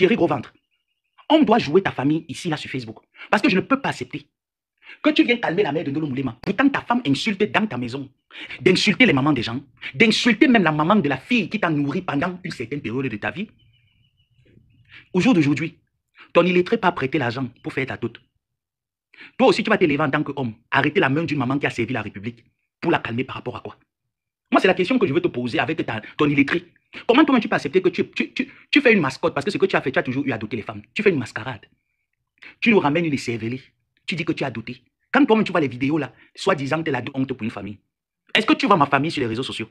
Thierry Gros Ventre, on doit jouer ta famille ici, là, sur Facebook. Parce que je ne peux pas accepter que tu viens calmer la mère de Ndolo Moulema. Pourtant, ta femme insulte dans ta maison, d'insulter les mamans des gens, d'insulter même la maman de la fille qui t'a nourri pendant une certaine période de ta vie. Au jour d'aujourd'hui, ton illettré pas prêter l'argent pour faire ta toute. Toi aussi, tu vas t'élever en tant qu'homme, arrêter la main d'une maman qui a servi la République pour la calmer par rapport à quoi? Moi, c'est la question que je veux te poser avec ton illettré. Comment toi-même tu peux accepter que tu fais une mascotte parce que ce que tu as fait, tu as toujours eu à doter les femmes. Tu fais une mascarade. Tu nous ramènes une cervelée. Tu dis que tu as doté. Quand toi-même tu vois les vidéos là, soi-disant tu es la honte pour une famille. Est-ce que tu vois ma famille sur les réseaux sociaux?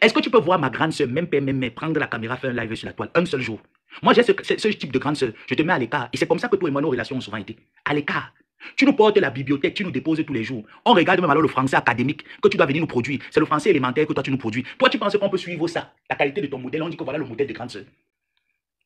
Est-ce que tu peux voir ma grande soeur, même père, même mère, prendre la caméra, faire un live sur la toile, un seul jour? Moi, j'ai ce type de grande soeur. Je te mets à l'écart. Et c'est comme ça que toi et moi, nos relations ont souvent été. À l'écart. Tu nous portes la bibliothèque, tu nous déposes tous les jours. On regarde même alors le français académique que tu dois venir nous produire. C'est le français élémentaire que toi tu nous produis. Toi, tu penses qu'on peut suivre ça, la qualité de ton modèle. On dit que voilà le modèle de grande soeur.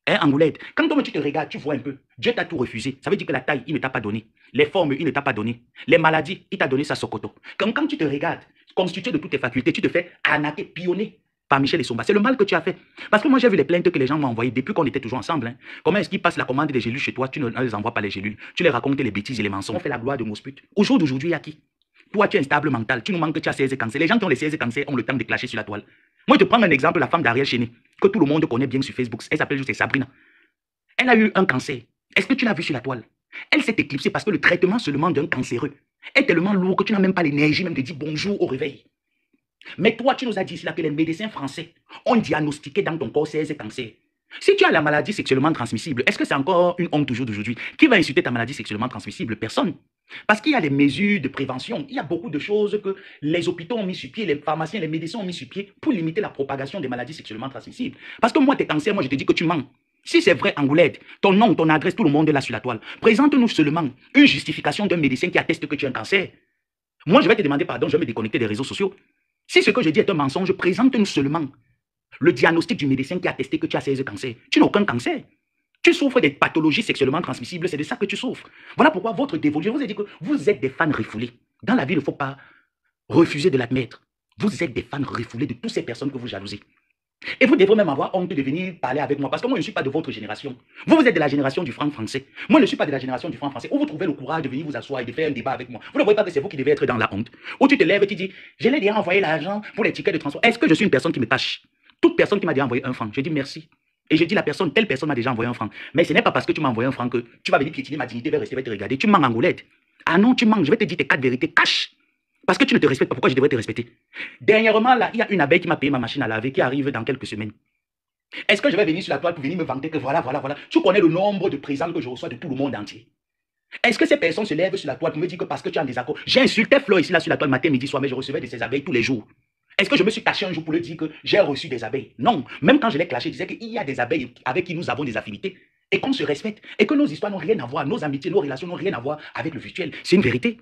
Hein, Angoulette, quand toi tu te regardes, tu vois un peu. Dieu t'a tout refusé. Ça veut dire que la taille, il ne t'a pas donné. Les formes, il ne t'a pas donné. Les maladies, il t'a donné sa sokoto. Quand tu te regardes, constitué de toutes tes facultés, tu te fais arnaquer, pionner par Michel Essomba. C'est le mal que tu as fait. Parce que moi, j'ai vu les plaintes que les gens m'ont envoyées depuis qu'on était toujours ensemble. Hein. Comment est-ce qu'ils passent la commande des gélules chez toi? Tu ne les envoies pas les gélules. Tu les racontes les bêtises et les mensonges. On fait la gloire de Mosput. Au jour d'aujourd'hui, il y a qui? Toi, tu es instable mental. Tu nous manques que tu as 16 cancers. Les gens qui ont les 16 cancers ont le temps de clasher sur la toile. Moi, je te prends un exemple, la femme d'Ariel Chéné, que tout le monde connaît bien sur Facebook. Elle s'appelle juste Sabrina. Elle a eu un cancer. Est-ce que tu l'as vu sur la toile? Elle s'est éclipsée parce que le traitement seulement d'un cancéreux est tellement lourd que tu n'as même pas l'énergie même de dire bonjour au réveil. Mais toi, tu nous as dit ici là que les médecins français ont diagnostiqué dans ton corps 16 cancers. Si tu as la maladie sexuellement transmissible, est-ce que c'est encore une honte toujours d'aujourd'hui? Qui va insulter ta maladie sexuellement transmissible? Personne. Parce qu'il y a des mesures de prévention. Il y a beaucoup de choses que les hôpitaux ont mis sur pied, les pharmaciens, les médecins ont mis sur pied pour limiter la propagation des maladies sexuellement transmissibles. Parce que moi, tes cancers, moi, je te dis que tu mens. Si c'est vrai, Angoulette, ton nom, ton adresse, tout le monde est là sur la toile. Présente-nous seulement une justification d'un médecin qui atteste que tu as un cancer. Moi, je vais te demander pardon, je vais me déconnecter des réseaux sociaux. Si ce que je dis est un mensonge, présente-nous seulement le diagnostic du médecin qui a attesté que tu as 16 cancers. Tu n'as aucun cancer. Tu souffres des pathologies sexuellement transmissibles, c'est de ça que tu souffres. Voilà pourquoi votre dévolu, je vous ai dit que vous êtes des fans refoulés. Dans la vie, il ne faut pas refuser de l'admettre. Vous êtes des fans refoulés de toutes ces personnes que vous jalousez. Et vous devrez même avoir honte de venir parler avec moi, parce que moi, je ne suis pas de votre génération. Vous, vous êtes de la génération du franc français. Moi, je ne suis pas de la génération du franc français. Où vous trouvez le courage de venir vous asseoir et de faire un débat avec moi? Vous ne voyez pas que c'est vous qui devez être dans la honte? Où tu te lèves et tu dis, je l'ai déjà envoyé l'argent pour les tickets de transport. Est-ce que je suis une personne qui me tâche? Toute personne qui m'a déjà envoyé un franc, je dis merci. Et je dis la personne, telle personne m'a déjà envoyé un franc. Mais ce n'est pas parce que tu m'as envoyé un franc que tu vas venir piétiner ma dignité, rester, te regarder. Tu mens, Angoulette. Ah non, tu mens, je vais te dire tes 4 vérités. Cache. Parce que tu ne te respectes pas. Pourquoi je devrais te respecter? Dernièrement, là, il y a une abeille qui m'a payé ma machine à laver qui arrive dans quelques semaines. Est-ce que je vais venir sur la toile pour venir me vanter que voilà. Tu connais le nombre de présents que je reçois de tout le monde entier. Est-ce que ces personnes se lèvent sur la toile pour me dire que parce que tu as un désaccord? J'ai insulté Flo ici là sur la toile matin, midi, soir, mais je recevais de ces abeilles tous les jours. Est-ce que je me suis caché un jour pour lui dire que j'ai reçu des abeilles? Non. Même quand je l'ai clashé, je disais qu'il y a des abeilles avec qui nous avons des affinités et qu'on se respecte et que nos histoires n'ont rien à voir, nos amitiés, nos relations n'ont rien à voir avec le virtuel. C'est une vérité.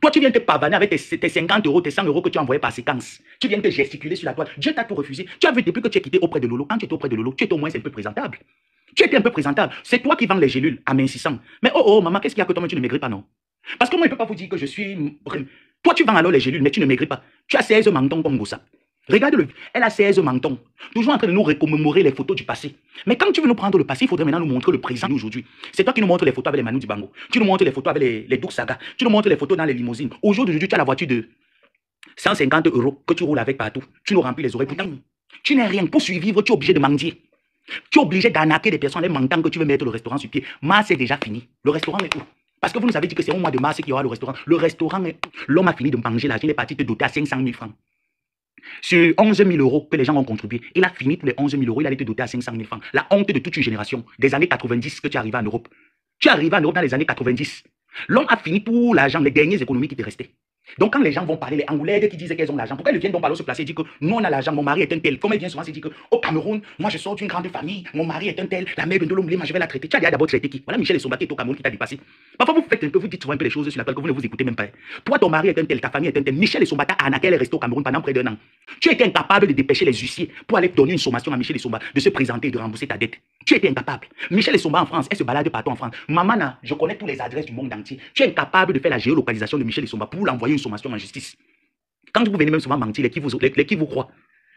Toi, tu viens te pavaner avec tes 50 euros, tes 100 euros que tu as envoyés par séquence. Tu viens te gesticuler sur la toile. Dieu t'a tout refusé. Tu as vu depuis que tu es quitté auprès de Lolo. Quand tu étais auprès de Lolo, tu étais au moins un peu présentable. Tu étais un peu présentable. C'est toi qui vends les gélules en m'insistant. Mais oh, maman, qu'est-ce qu'il y a que toi, tu ne maigris pas, non? Parce que moi, je ne peux pas vous dire que je suis... Toi, tu vends alors les gélules, mais tu ne maigris pas. Tu as 16 mentons comme Goussa. Regarde-le, elle a 16 mentons. Toujours en train de nous recommémorer les photos du passé. Mais quand tu veux nous prendre le passé, il faudrait maintenant nous montrer le présent aujourd'hui. C'est toi qui nous montres les photos avec les Manu Dibango. Tu nous montres les photos avec les Douk Saga. Tu nous montres les photos dans les limousines. Aujourd'hui, tu as la voiture de 150 euros que tu roules avec partout. Tu nous remplis les oreilles. Pourtant, tu n'es rien. Pour survivre, tu es obligé de mendier. Tu es obligé d'arnaquer des personnes en mentant que tu veux mettre le restaurant sur pied. Mars est déjà fini. Le restaurant est où? Parce que vous nous avez dit que c'est au mois de mars qu'il y aura le restaurant. Le restaurant, l'homme a fini de manger l'argent. Il est parti te doter à 500 000 francs. Sur 11 000 euros que les gens ont contribué, il a fini pour les 11 000 euros, il allait te doter à 500 000 francs. La honte de toute une génération, des années 90 que tu es arrivé en Europe. Tu es arrivé en Europe dans les années 90. L'homme a fini pour l'argent, les dernières économies qui te restaient. Donc quand les gens vont parler, les Angoulaides qui disent qu'elles ont l'argent, pourquoi elles viennent donc parler se placer et dire que nous on a l'argent, mon mari est un tel. Comme elles viennent souvent se dire qu'au Cameroun, moi je sors d'une grande famille, mon mari est un tel, la mère de Ndolo Moulema, je vais la traiter. Tu as d'abord traité qui? Voilà Michel Essomba qui est au Cameroun qui t'a dépassé. Parfois vous faites un peu, vous dites souvent un peu les choses sur la toile que vous ne vous écoutez même pas. Toi ton mari est un tel, ta famille est un tel. Michel Essomba t'a arnaqué, elle est restée au Cameroun pendant près d'1 an. Tu étais incapable de dépêcher les huissiers pour aller donner une sommation à Michel Essomba de se présenter et de rembourser ta dette. Tu étais incapable. Michel Essomba en France, elle se balade partout en France. Mamana, je connais toutes les adresses du monde entier. Tu es incapable de faire la géolocalisation de Michel Essomba pour l'envoyer une sommation en justice. Quand vous venez même souvent mentir, les qui vous croient.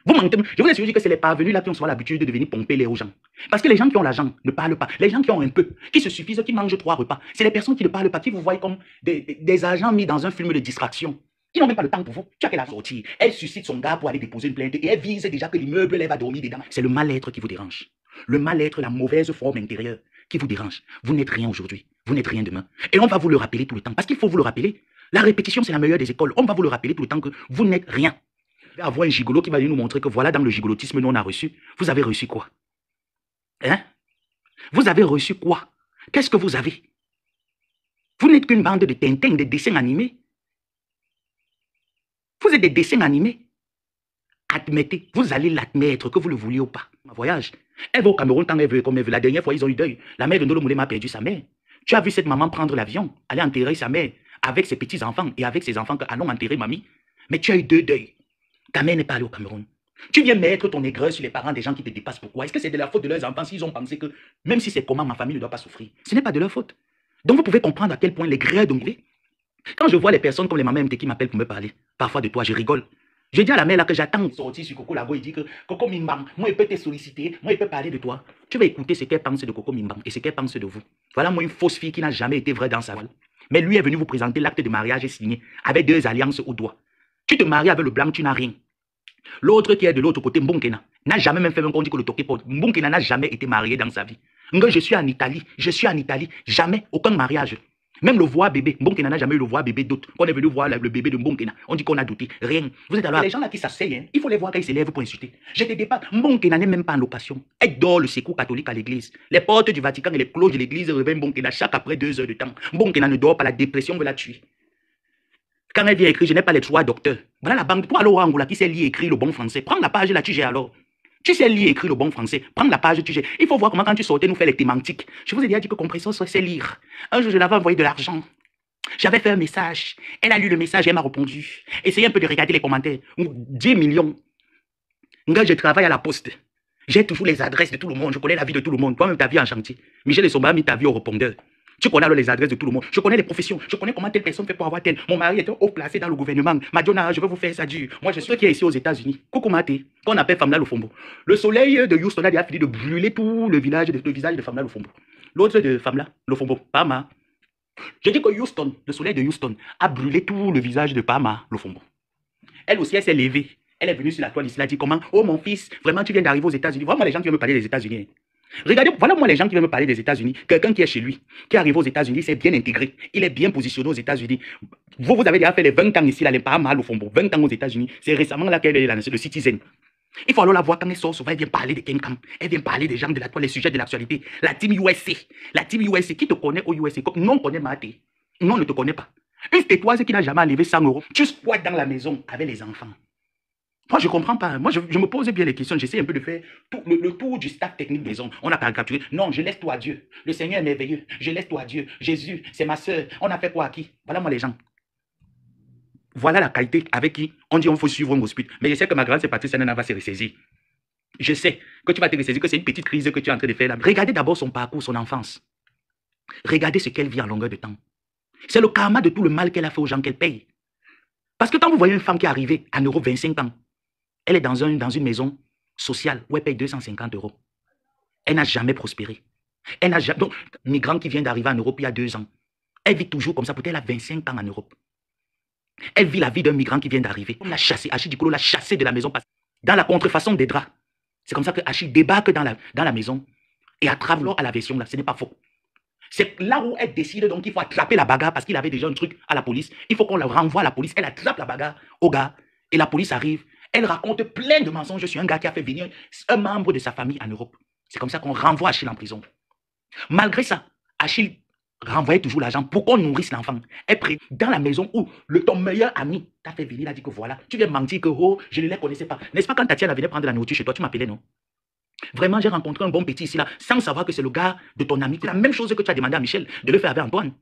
Vous mentez. Je vous assure que c'est les parvenus là qui ont souvent l'habitude de venir pomper les aux gens. Parce que les gens qui ont l'argent ne parlent pas. Les gens qui ont un peu, qui se suffisent, qui mangent 3 repas, c'est les personnes qui ne parlent pas, qui vous voient comme des agents mis dans un film de distraction. Ils n'ont même pas le temps pour vous. Tu as qu'elle a sorti. Elle suscite son gars pour aller déposer une plainte et elle vise déjà que l'immeuble, elle va dormir dedans. C'est le mal-être qui vous dérange. Le mal-être, la mauvaise forme intérieure qui vous dérange. Vous n'êtes rien aujourd'hui. Vous n'êtes rien demain. Et on va vous le rappeler tout le temps. Parce qu'il faut vous le rappeler. La répétition, c'est la meilleure des écoles. On va vous le rappeler tout le temps que vous n'êtes rien. Il va y avoir un gigolo qui va nous montrer que voilà, dans le gigolotisme, nous on a reçu. Vous avez reçu quoi? Hein? Vous avez reçu quoi? Qu'est-ce que vous avez? Vous n'êtes qu'une bande de Tintin, des dessins animés. Vous êtes des dessins animés. Admettez, vous allez l'admettre, que vous le vouliez ou pas. Ma voyage, elle va au Cameroun tant elle veut, comme elle veut. La dernière fois, ils ont eu deuil. La mère de Ndolo Moulema a perdu sa mère. Tu as vu cette maman prendre l'avion, aller enterrer sa mère avec ses petits-enfants et avec ses enfants que allons enterrer mamie. Mais tu as eu 2 deuils. Ta mère n'est pas allée au Cameroun. Tu viens mettre ton aigreur sur les parents des gens qui te dépassent. Pourquoi? Est-ce que c'est de la faute de leurs enfants s'ils ont pensé que même si c'est comment, ma famille ne doit pas souffrir? Ce n'est pas de leur faute. Donc vous pouvez comprendre à quel point les grès de Moulé. Quand je vois les personnes comme les mamans MT qui m'appellent pour me parler, parfois de toi, je rigole. Je dis à la mère là que j'attends sortir sur Coco Lago, il dit que Coco Mimbang, moi il peut te solliciter, moi il peut parler de toi. Tu vas écouter ce qu'elle pense de Coco Mimbang et ce qu'elle pense de vous. Voilà moi une fausse fille qui n'a jamais été vraie dans sa vie. Mais lui est venu vous présenter l'acte de mariage signé avec 2 alliances au doigt. Tu te maries avec le blanc, tu n'as rien. L'autre qui est de l'autre côté, Mbonkena, n'a jamais même fait un compte que le toqué porte. Mbonkena n'a jamais été marié dans sa vie. Je suis en Italie, jamais, aucun mariage. Même le voix bébé, Mbonkena n'a jamais eu le voix bébé d'autre. Quand on est venu voir le bébé de Mbonkena, on dit qu'on a douté, rien. Vous êtes alors les gens là qui s'asseyent, hein, il faut les voir quand ils s'élèvent pour insulter. Je te dépasse, Mbonkena n'est même pas en location. Elle dort le secours catholique à l'église. Les portes du Vatican et les cloches de l'église réveillent Mbonkena chaque après 2 heures de temps. Mbonkena ne dort pas, la dépression veut la tuer. Quand elle vient écrire, je n'ai pas les 3 docteurs. Voilà la banque. Toi, alors, Angola, qui sait lire et écrire le bon français. Prends la page là, tu gères alors. Tu sais lire et écrire le bon français. Prends la page, tu gères. Il faut voir comment quand tu sortais nous faire les thématiques. Je vous ai déjà dit que Compression sait lire. Un jour, je l'avais envoyé de l'argent. J'avais fait un message. Elle a lu le message et elle m'a répondu. Essayez un peu de regarder les commentaires. 10 millions. Quand je travaille à la poste, j'ai toujours les adresses de tout le monde. Je connais la vie de tout le monde. Toi-même, ta vie en chantier. Michel Essomba a mis ta vie au répondeur. Tu connais alors les adresses de tout le monde. Je connais les professions. Je connais comment telle personne fait pour avoir telle. Mon mari est haut placé dans le gouvernement. Madonna, je vais vous faire ça dur. Moi, je suis qui est ici aux États-Unis. Kokomate, qu'on appelle Famla Lofombo. Le soleil de Houston a déjà fini de brûler tout le visage de Famla Lofombo. L'autre de Famla Lofombo, Pama. Je dis que Houston, le soleil de Houston, a brûlé tout le visage de Pama Lofombo. Elle aussi, elle s'est levée. Elle est venue sur la toile ici, elle a dit comment? Oh mon fils, vraiment tu viens d'arriver aux États-Unis. Vraiment les gens qui viennent me parler des États-Unis. Regardez, voilà moi les gens qui viennent me parler des États-Unis. Quelqu'un qui est chez lui, qui arrive aux États-Unis, s'est bien intégré. Il est bien positionné aux États-Unis. Vous avez déjà fait les 20 ans ici, là, les pas mal au fond. 20 ans aux États-Unis. C'est récemment là qu'elle est là, le Citizen. Il faut alors la voir quand elle sort souvent, elle vient parler de Kenkam. Elle vient parler des gens de la toile, les sujets de l'actualité. La team USA. La team USA, qui te connaît au USA? Non, on connaît Maté. Non, on ne te connaît pas. Une tétoise qui n'a jamais enlevé 100 €. Tu squattes dans la maison avec les enfants. Moi, je ne comprends pas. Moi, je me pose bien les questions. J'essaie un peu de faire le tour du staff technique maison. On a caricaturé. Non, je laisse toi à Dieu. Le Seigneur est merveilleux. Je laisse toi à Dieu. Jésus, c'est ma soeur. On a fait quoi à qui? Voilà moi les gens. Voilà la qualité avec qui on dit on faut suivre un hospital. Mais je sais que ma grande c'est Patrice Nana va se ressaisir. Je sais que tu vas te ressaisir, que c'est une petite crise que tu es en train de faire là. Regardez d'abord son parcours, son enfance. Regardez ce qu'elle vit en longueur de temps. C'est le karma de tout le mal qu'elle a fait aux gens qu'elle paye. Parce que quand vous voyez une femme qui est arrivée à Europe 25 ans, elle est dans une maison sociale où elle paye 250 €. Elle n'a jamais prospéré. Elle n'a jamais... Donc, migrant qui vient d'arriver en Europe il y a 2 ans, elle vit toujours comme ça. Peut-être elle a 25 ans en Europe. Elle vit la vie d'un migrant qui vient d'arriver. On l'a chassé. Achille Dikolo l'a chassé de la maison dans la contrefaçon des draps. C'est comme ça que Achille débarque dans la maison et attrape l'or à la version là. Ce n'est pas faux. C'est là où elle décide donc qu'il faut attraper la bagarre parce qu'il avait déjà un truc à la police. Il faut qu'on la renvoie à la police. Elle attrape la bagarre au gars et la police arrive. Elle raconte plein de mensonges. Je suis un gars qui a fait venir un membre de sa famille en Europe. C'est comme ça qu'on renvoie Achille en prison. Malgré ça, Achille renvoyait toujours l'argent pour qu'on nourrisse l'enfant. Elle prie dans la maison où ton meilleur ami t'a fait venir, il a dit que voilà, tu viens mentir que oh, je ne les connaissais pas. N'est-ce pas quand Tatiana venait prendre la nourriture chez toi, tu m'appelais, non? Vraiment, j'ai rencontré un bon petit ici là, sans savoir que c'est le gars de ton ami. C'est la même chose que tu as demandé à Michel de le faire avec Antoine.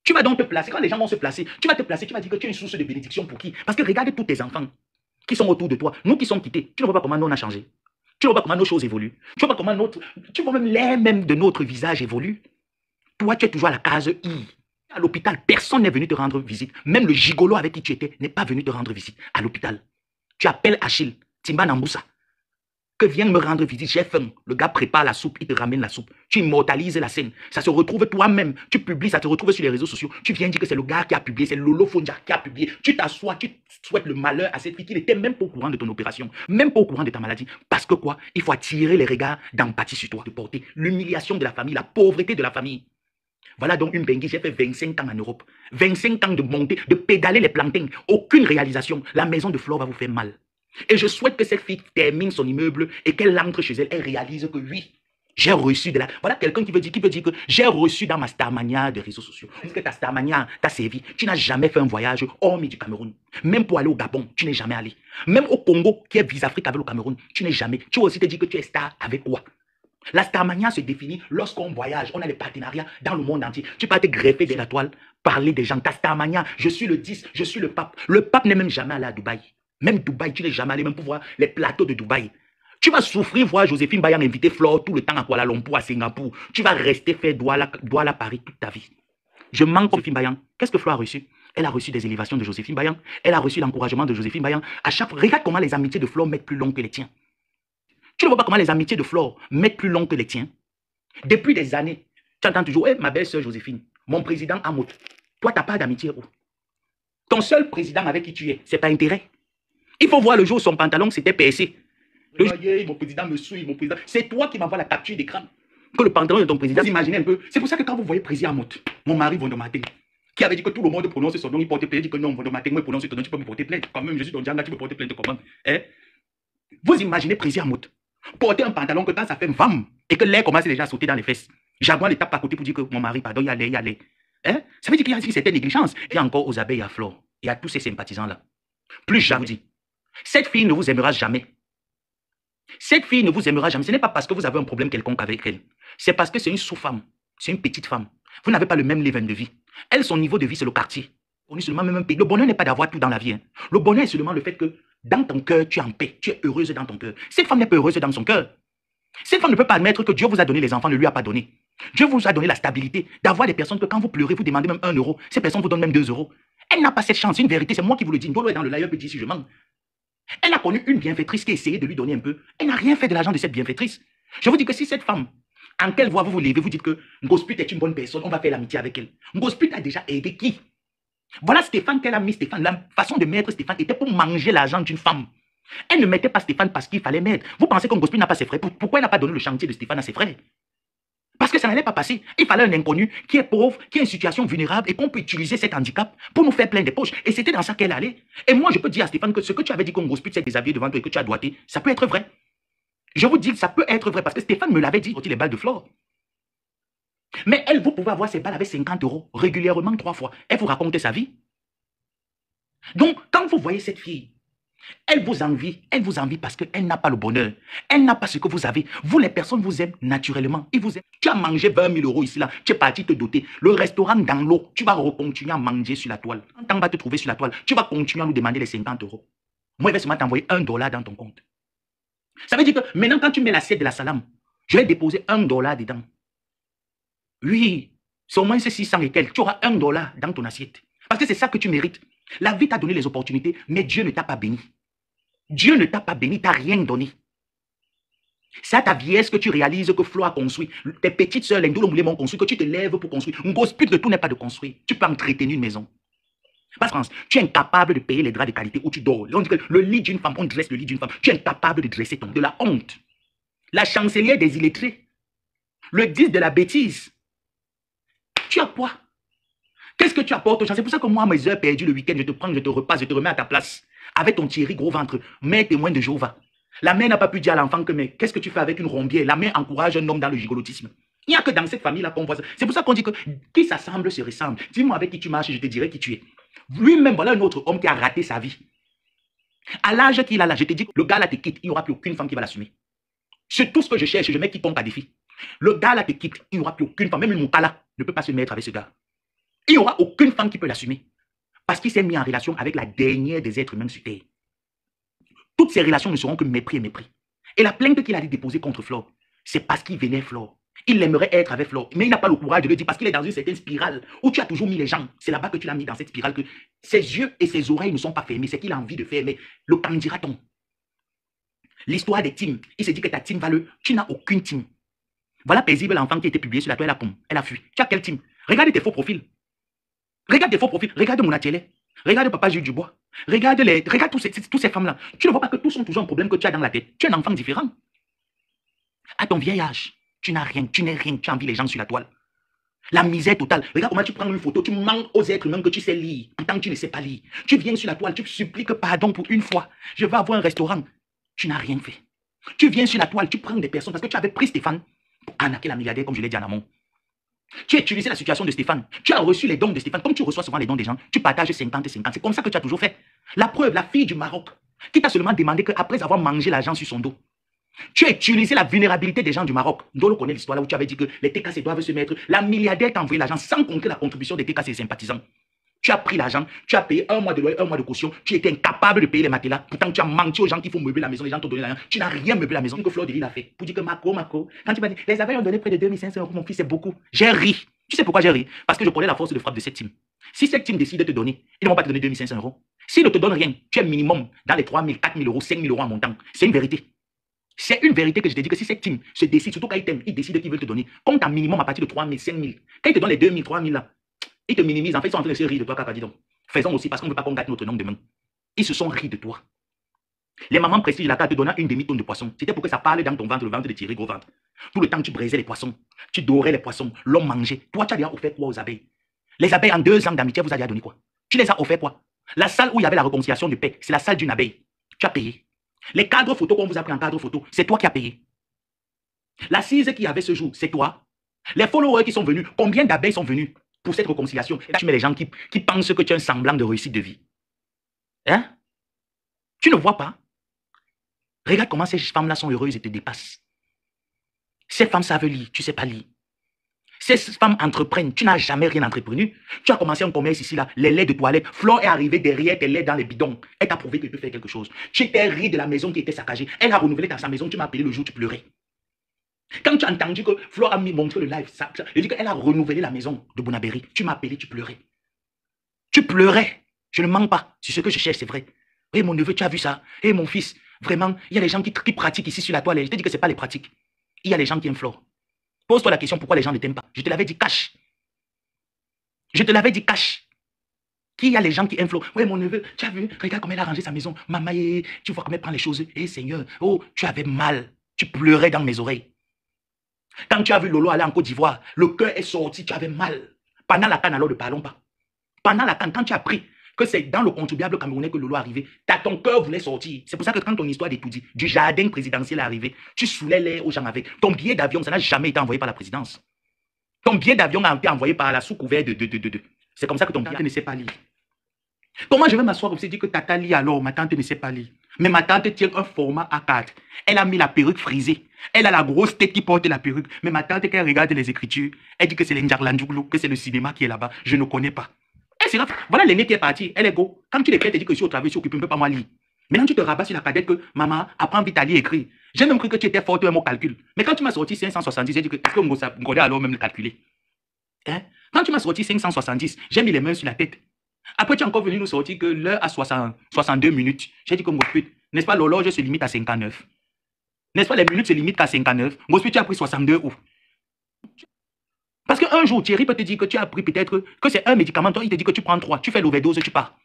Tu vas donc te placer, quand les gens vont se placer, tu vas te placer, tu vas dire que tu es une source de bénédiction pour qui? Parce que regarde tous tes enfants qui sont autour de toi, nous qui sommes quittés, tu ne vois pas comment nous on a changé. Tu ne vois pas comment nos choses évoluent. Tu ne vois pas comment tu vois même l'air même de notre visage évolue. Toi, tu es toujours à la case I. À l'hôpital, personne n'est venu te rendre visite. Même le gigolo avec qui tu étais n'est pas venu te rendre visite à l'hôpital. Tu appelles Achille, Timba Namboussa, que viens me rendre visite, j'ai faim. Le gars prépare la soupe, il te ramène la soupe. Tu immortalises la scène. Ça se retrouve toi-même. Tu publies, ça te retrouve sur les réseaux sociaux. Tu viens dire que c'est le gars qui a publié, c'est Lolo Fonja qui a publié. Tu t'assois, tu souhaites le malheur à cette fille qui n'était même pas au courant de ton opération, même pas au courant de ta maladie. Parce que quoi? Il faut attirer les regards d'empathie sur toi, de porter l'humiliation de la famille, la pauvreté de la famille. Voilà donc une bengue, j'ai fait 25 ans en Europe. 25 ans de monter, de pédaler les plantains. Aucune réalisation. La maison de Flore va vous faire mal. Et je souhaite que cette fille termine son immeuble et qu'elle entre chez elle, elle réalise que oui, j'ai reçu de la... Voilà quelqu'un qui veut dire que j'ai reçu dans ma Starmania des réseaux sociaux. Est-ce que ta Starmania t'a servi? Tu n'as jamais fait un voyage hormis du Cameroun. Même pour aller au Gabon, tu n'es jamais allé. Même au Congo, qui est Vis-Afrique avec le Cameroun, tu n'es jamais. Tu vas aussi te dire que tu es star avec quoi? La Starmania se définit lorsqu'on voyage, on a des partenariats dans le monde entier. Tu peux te greffer de la toile, parler des gens. Ta Starmania, je suis le 10, je suis le pape. Le pape n'est même jamais allé à Dubaï. Même Dubaï, tu n'es jamais allé même pour voir les plateaux de Dubaï. Tu vas souffrir voir Joséphine Bayang inviter Flore tout le temps à Kuala Lumpur, à Singapour. Tu vas rester faire Douala Paris toute ta vie. Je manque Joséphine Bayang. Qu'est-ce que Flore a reçu? Elle a reçu des élévations de Joséphine Bayang. Elle a reçu l'encouragement de Joséphine Bayang. À chaque fois, regarde comment les amitiés de Flore mettent plus long que les tiens. Tu ne vois pas comment les amitiés de Flore mettent plus long que les tiens. Depuis des années, tu entends toujours, ma belle-sœur Joséphine, mon président Amout. Toi, tu n'as pas d'amitié. Ton seul président avec qui tu es, c'est par intérêt. Il faut voir le jour où son pantalon s'était percé. Mon président me suit, mon président. C'est toi qui m'envoie la capture d'écran. Que le pantalon de ton président, vous imaginez un peu. C'est pour ça que quand vous voyez président Amout, mon mari Vondomaté, qui avait dit que tout le monde prononce son nom, il portait plainte, il dit que non, Vondomaté, moi, prononce ton nom, tu peux me porter plainte. Quand même, je suis ton djanga, tu peux porter plainte comment? Vous imaginez président Amout porter un pantalon que quand ça fait vam et que l'air commence déjà à sauter dans les fesses. Jaguar l'étape à côté pour dire que mon mari, pardon, il y allait. Ça veut dire qu'il y a une certaine négligence. Et encore aux abeilles à Flore et à tous ces sympathisants-là. Plus je vous dis, cette fille ne vous aimera jamais. Cette fille ne vous aimera jamais. Ce n'est pas parce que vous avez un problème quelconque avec elle. C'est parce que c'est une sous-femme. C'est une petite femme. Vous n'avez pas le même level de vie. Elle, son niveau de vie, c'est le quartier. On est seulement même un pays. Le bonheur n'est pas d'avoir tout dans la vie. Le bonheur est seulement le fait que dans ton cœur, tu es en paix. Tu es heureuse dans ton cœur. Cette femme n'est pas heureuse dans son cœur. Cette femme ne peut pas admettre que Dieu vous a donné les enfants, ne lui a pas donné. Dieu vous a donné la stabilité d'avoir des personnes que quand vous pleurez, vous demandez même 1 euro. Ces personnes vous donnent même 2 euros. Elle n'a pas cette chance. C'est une vérité. C'est moi qui vous le dis. Ndolo est dans le live, peut dire si je mens. Elle a connu une bienfaitrice qui a essayé de lui donner un peu. Elle n'a rien fait de l'argent de cette bienfaitrice. Je vous dis que si cette femme, en quelle voie vous vous levez, vous dites que Ngosput est une bonne personne, on va faire l'amitié avec elle. Ngosput a déjà aidé qui? Voilà Stéphane qu'elle a mis. Stéphane, la façon de mettre Stéphane était pour manger l'argent d'une femme. Elle ne mettait pas Stéphane parce qu'il fallait mettre. Vous pensez que Ngosput n'a pas ses frères? Pourquoi elle n'a pas donné le chantier de Stéphane à ses frères? Parce que ça n'allait pas passer. Il fallait un inconnu qui est pauvre, qui est en situation vulnérable et qu'on peut utiliser cet handicap pour nous faire plein des poches. Et c'était dans ça qu'elle allait. Et moi, je peux dire à Stéphane que ce que tu avais dit qu'on Ngosput s'est déshabillé devant toi et que tu as doigté, ça peut être vrai. Je vous dis que ça peut être vrai parce que Stéphane me l'avait dit, les balles de Flore. Mais elle, vous pouvez avoir ses balles avec 50 euros régulièrement 3 fois. Elle vous raconte sa vie. Donc, quand vous voyez cette fille, elle vous envie parce qu'elle n'a pas le bonheur. Elle n'a pas ce que vous avez. Vous, les personnes, vous aiment naturellement. Ils vous aiment. Tu as mangé 20 000 euros ici, là. Tu es parti te doter. Le restaurant dans l'eau, tu vas continuer à manger sur la toile. Quand on va te trouver sur la toile, tu vas continuer à nous demander les 50 euros. Moi, je vais seulement t'envoyer $1 dans ton compte. Ça veut dire que maintenant, quand tu mets l'assiette de la salame, je vais déposer $1 dedans. Oui, c'est au moins 600 et quelques. Tu auras $1 dans ton assiette. Parce que c'est ça que tu mérites. La vie t'a donné les opportunités, mais Dieu ne t'a pas béni. Dieu ne t'a pas béni, t'a rien donné. C'est à ta vieillesse que tu réalises que Flo a construit. Tes petites sœurs, les Ndolo Moulé m'ont construit, que tu te lèves pour construire. Une grosse pute de tout n'est pas de construire. Tu peux entretenir une maison. Parce que tu es incapable de payer les draps de qualité où tu dors. On dit que le lit d'une femme, on dresse le lit d'une femme. Tu es incapable de dresser de la honte. La chancelière des illettrés. Le 10 de la bêtise. Tu as quoi? Qu'est-ce que tu apportes aux gens? C'est pour ça que moi, mes heures perdues le week-end, je te prends, je te repasse, je te remets à ta place. Avec ton Thierry gros ventre, mère témoin de Jéhovah. La mère n'a pas pu dire à l'enfant que, mais qu'est-ce que tu fais avec une rombière? La mère encourage un homme dans le gigolotisme. Il n'y a que dans cette famille-là qu'on voit ça. C'est pour ça qu'on dit que qui s'assemble se ressemble. Dis-moi avec qui tu marches, je te dirai qui tu es. Lui-même, voilà un autre homme qui a raté sa vie. À l'âge qu'il a là, je te dis que le gars là te quitte, il n'y aura plus aucune femme qui va l'assumer. C'est tout ce que je cherche, je mets quiconque à défi. Le gars là te quitte, il n'y aura plus aucune femme. Même une Moukala ne peut pas se mettre avec ce gars. Il n'y aura aucune femme qui peut l'assumer. Parce qu'il s'est mis en relation avec la dernière des êtres humains sur Terre. Toutes ces relations ne seront que mépris et mépris. Et la plainte qu'il a déposée contre Flore, c'est parce qu'il vénère Flore. Il aimerait être avec Flo, mais il n'a pas le courage de le dire parce qu'il est dans une certaine spirale où tu as toujours mis les gens. C'est là-bas que tu l'as mis dans cette spirale que ses yeux et ses oreilles ne sont pas fermés. C'est qu'il a envie de faire, mais le candidaton. L'histoire des teams. Il se dit que ta team va le... Tu n'as aucune team. Voilà paisible l'enfant qui a été publié sur la toile, elle a fui. Tu as quel team? Regarde tes faux profils. Regarde tes faux profils. Regarde mon atelier. Regarde Papa Jules Dubois. Regarde toutes ces femmes-là. Tu ne vois pas que tous sont toujours un problème que tu as dans la tête. Tu es un enfant différent. À ton vieil âge, tu n'as rien, tu n'es rien, tu envies les gens sur la toile. La misère totale. Regarde comment tu prends une photo, tu manques aux êtres humains que tu sais lire. Pourtant, tu ne sais pas lire. Tu viens sur la toile, tu suppliques pardon pour une fois. Je vais avoir un restaurant. Tu n'as rien fait. Tu viens sur la toile, tu prends des personnes parce que tu avais pris Stéphane pour arnaquer la milliardaire, comme je l'ai dit en amont. Tu as utilisé la situation de Stéphane. Tu as reçu les dons de Stéphane. Comme tu reçois souvent les dons des gens, tu partages 50-50. C'est comme ça que tu as toujours fait. La preuve, la fille du Maroc, qui t'a seulement demandé qu'après avoir mangé l'argent sur son dos, tu as utilisé la vulnérabilité des gens du Maroc. Dolo connaît l'histoire là où tu avais dit que les TKC doivent se mettre. La milliardaire t'a envoyé l'argent sans compter la contribution des TKC et sympathisants. Tu as pris l'argent, tu as payé 1 mois de loyer, 1 mois de caution. Tu étais incapable de payer les matelas. Pourtant, tu as menti aux gens qu'il faut meubler la maison. Les gens t'ont donné l'argent. Tu n'as rien meublé la maison que Fleur de Lille a fait. Pour dire que Marco, quand tu m'as dit, les abeilles ont donné près de 2500 € pour mon fils, c'est beaucoup. J'ai ri. Tu sais pourquoi j'ai ri? Parce que je connais la force de frappe de cette team. Si cette team décide de te donner, ils ne vont pas te donner 2500 €. S'ils ne te donnent rien, tu es minimum dans les 3 000, 4 000 €, 5 000 € en montant. C'est une vérité. C'est une vérité que je te dis que si cette team se décide, surtout quand ils t'aiment, ils décident qu'ils veulent te donner, compte un minimum à partir de 3 000, 5 000. Quand ils te donnent les 2 000, 3 000 là, ils te minimisent. En fait, ils sont en train de se rire de toi, Kaka, dis donc. Faisons aussi parce qu'on ne veut pas qu'on gâte notre nom demain. Ils se sont ris de toi. Les mamans prestige de la carte te donnant une demi-tonne de poisson. C'était pour que ça parle dans ton ventre, le ventre de Thierry, gros ventre. Tout le temps, tu braisais les poissons. Tu dorais les poissons. L'homme mangeait. Toi, tu as déjà offert quoi aux abeilles? Les abeilles, en 2 ans d'amitié, vous avez déjà donné quoi? Tu les as offert quoi? La salle où il y avait la réconciliation de paix, c'est la salle d'une abeille. Tu as payé. Les cadres photos qu'on vous a pris en cadre photo, c'est toi qui as payé. L'assise qu'il y avait ce jour, c'est toi. Les followers qui sont venus, combien d'abeilles sont venus pour cette réconciliation? Et là, tu mets les gens qui pensent que tu as un semblant de réussite de vie. Hein? Tu ne vois pas? Regarde comment ces femmes-là sont heureuses et te dépassent. Ces femmes savent lire, tu ne sais pas lire. Ces femmes entreprennent, tu n'as jamais rien entrepris. Tu as commencé un commerce ici, là, les laits de toilette. Flore est arrivée derrière tes laits dans les bidons. Elle t'a prouvé que tu peux faire quelque chose. Tu t'es ri de la maison qui était saccagée. Elle a renouvelé dans sa maison, tu m'as appelé le jour où tu pleurais. Quand tu as entendu que Flore a montré le live, je dis qu'elle a renouvelé la maison de Bonaberry. Tu m'as appelé, tu pleurais. Tu pleurais. Je ne mens pas. C'est ce que je cherche, c'est vrai. Et mon neveu, tu as vu ça? Et mon fils, vraiment, il y a des gens qui pratiquent ici sur la toile. Je te dis que ce n'est pas les pratiques. Il y a des gens qui aiment Flore. Pose-toi la question pourquoi les gens ne t'aiment pas. Je te l'avais dit, cache. Je te l'avais dit, cache. Qui y a les gens qui aiment Flore? Oui, mon neveu, tu as vu? Regarde comment elle a rangé sa maison. Maman, tu vois comment elle prend les choses. Eh Seigneur, oh, tu avais mal. Tu pleurais dans mes oreilles. Quand tu as vu Lolo aller en Côte d'Ivoire, le cœur est sorti, tu avais mal. Pendant la canne, alors ne parlons pas. Pendant la canne, quand tu as appris que c'est dans le contribuable camerounais que Lolo est arrivé, ton cœur voulait sortir. C'est pour ça que quand ton histoire d'étudier du jardin présidentiel est arrivée, tu saoulais l'air aux gens avec. Ton billet d'avion, ça n'a jamais été envoyé par la présidence. Ton billet d'avion a été envoyé par la sous-couvert de. C'est comme ça que ton billet ne sait pas lire. Comment je vais m'asseoir et dire que Tata lit alors, ma tante ne sait pas lire? Mais ma tante tient un format A4. Elle a mis la perruque frisée. Elle a la grosse tête qui porte la perruque. Mais ma tante, quand elle regarde les écritures, elle dit que c'est l'Indjarlandjouglo, que c'est le cinéma qui est là-bas. Je ne connais pas. Voilà l'aînée qui est partie. Elle est go. Quand tu l'écris, elle te dit que je suis au travail, je suis occupé, je ne peux pas moi lire. Maintenant, tu te rabats sur la cadette que maman apprend vite à lire et écrire. J'ai même cru que tu étais forte au mot calcul. Mais quand tu m'as sorti 570, j'ai dit que est-ce que vous connaissez alors même le calculer? Hein? Quand tu m'as sorti 570, j'ai mis les mains sur la tête. Après, tu es encore venu nous sortir que l'heure a 62 minutes. J'ai dit que n'est-ce pas, l'horloge se limite à 59. N'est-ce pas, les minutes se limitent à 59. Ensuite, tu as pris 62 où? Parce qu'un jour, Thierry peut te dire que tu as pris peut-être que c'est un médicament, toi, il te dit que tu prends 3, tu fais l'overdose, tu pars.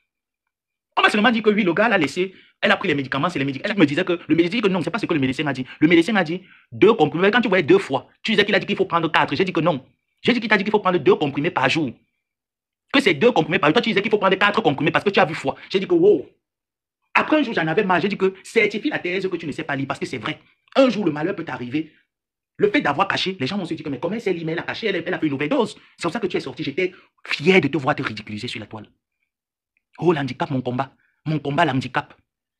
On m'a seulement dit que oui, le gars l'a laissé, elle a pris les médicaments, c'est les médicaments. Elle me disait que le médecin dit que non, c'est pas ce que le médecin a dit. Le médecin a dit 2 comprimés. Quand tu voyais 2 fois, tu disais qu'il a dit qu'il faut prendre 4. J'ai dit que non. J'ai dit qu'il t'a dit qu'il faut prendre 2 comprimés par jour. Que c'est 2 comprimés par jour. Toi, tu disais qu'il faut prendre 4 comprimés parce que tu as vu foi. J'ai dit que wow. Après un jour, j'en avais marre. J'ai dit que certifie la thèse que tu ne sais pas lire parce que c'est vrai. Un jour, le malheur peut t'arriver. Le fait d'avoir caché, les gens vont se dire que mais comment elle s'est lit, mais elle a caché, elle a fait une nouvelle dose. C'est pour ça que tu es sorti. J'étais fier de te voir te ridiculiser sur la toile. Oh, l'handicap, mon combat. Mon combat, l'handicap.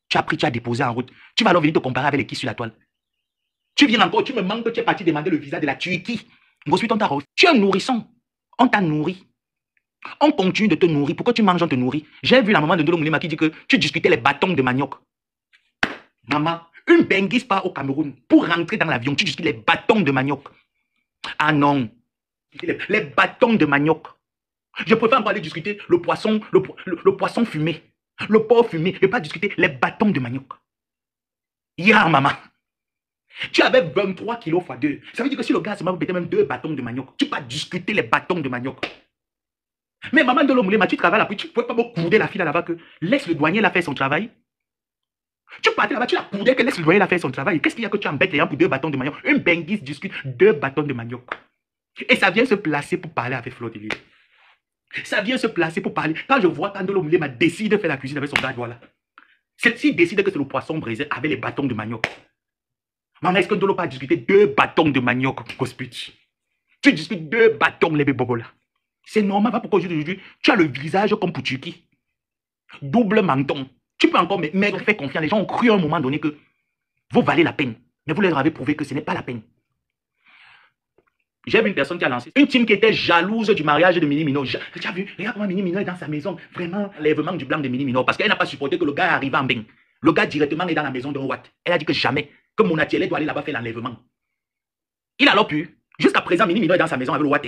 Tu as pris, tu as déposé en route. Tu vas alors venir te comparer avec les qui sur la toile. Tu viens encore, tu me manques que tu es parti demander le visa de la Turquie. Ensuite, on t'a refusé. Tu es un nourrisson. On t'a nourri. On continue de te nourrir. Pourquoi tu manges, on te nourrit? J'ai vu la maman de Ndolo Moulema qui dit que tu discutais les bâtons de manioc. Maman, une benguise part au Cameroun. Pour rentrer dans l'avion, tu discutes les bâtons de manioc. Ah non. Les bâtons de manioc. Je préfère encore aller discuter le poisson, le poisson fumé, le porc fumé, et pas discuter les bâtons de manioc. Ya, maman. Tu avais 23 kilos x 2. Ça veut dire que si le gars se m'a peut-être même 2 bâtons de manioc, tu peux pas discuter les bâtons de manioc. Mais maman de l'homme, tu travailles là-bas, tu ne peux pas me couder la fille là-bas que laisse le douanier là faire son travail. Tu partais là-bas, tu l'as coudé que laisse le douanier là faire son travail. Qu'est-ce qu'il y a que tu embêtes les gens pour 2 bâtons de manioc? Une benguise discute 2 bâtons de manioc. Et ça vient se placer pour parler avec Flo Delis. Ça vient se placer pour parler. Quand je vois Kandolo Moulema décide de faire la cuisine avec son gars, voilà. Celle-ci décide que c'est le poisson brisé avec les bâtons de manioc. Maman, est-ce que Ndolo pas discuté 2 bâtons de manioc, Gosput? Tu discutes 2 bâtons, les bébés. C'est normal, pas pourquoi aujourd'hui, tu as le visage comme pour Turquie. Double menton. Tu peux encore me faire confiance. Les gens ont cru à un moment donné que vous valez la peine. Mais vous leur avez prouvé que ce n'est pas la peine. J'ai vu une personne qui a lancé une team qui était jalouse du mariage de Mini Mino. Tu as vu, regarde comment Mini Mino est dans sa maison. Vraiment, l'enlèvement du blanc de Mini Mino. Parce qu'elle n'a pas supporté que le gars arrive en bain. Le gars directement est dans la maison de Watt. Elle a dit que jamais, que Monatiele doit aller là-bas faire l'enlèvement. Il a alors pu. Jusqu'à présent, Mini Mino est dans sa maison avec le Watt.